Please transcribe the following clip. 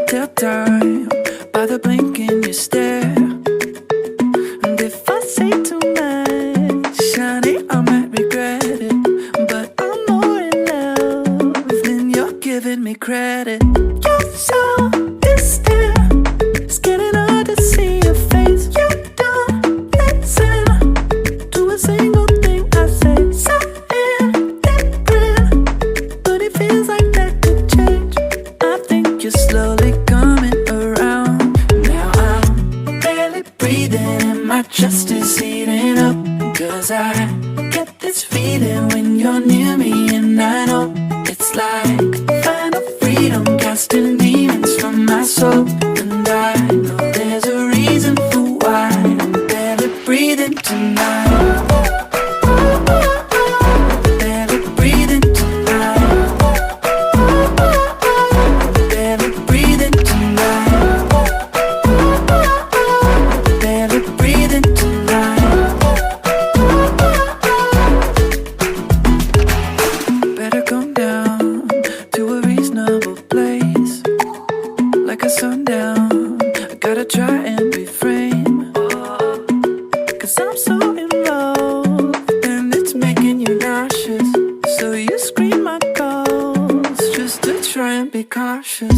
tell time by the blink in your stare. And if I say too much, honey, I might regret it. But I'm more in love than you're giving me credit. You're so distant, it's getting hard to see your face. You don't listen to a single thing I say. Something different, but it feels like that could change. I think you're slowly coming around. Now I'm barely breathing and my chest is heating up. 'Cause I get this feeling when you're near me, and I know it's like final freedom, casting demons from my soul. And I know there's a reason for why I'm barely breathing tonight. Barely breathing tonight. Barely breathing tonight. Barely breathing tonight. Better come down to a reasonable place, like a sundown. I gotta try and reframe, 'cause I'm so in love and it's making you nauseous. So you scream my calls just to try and be cautious.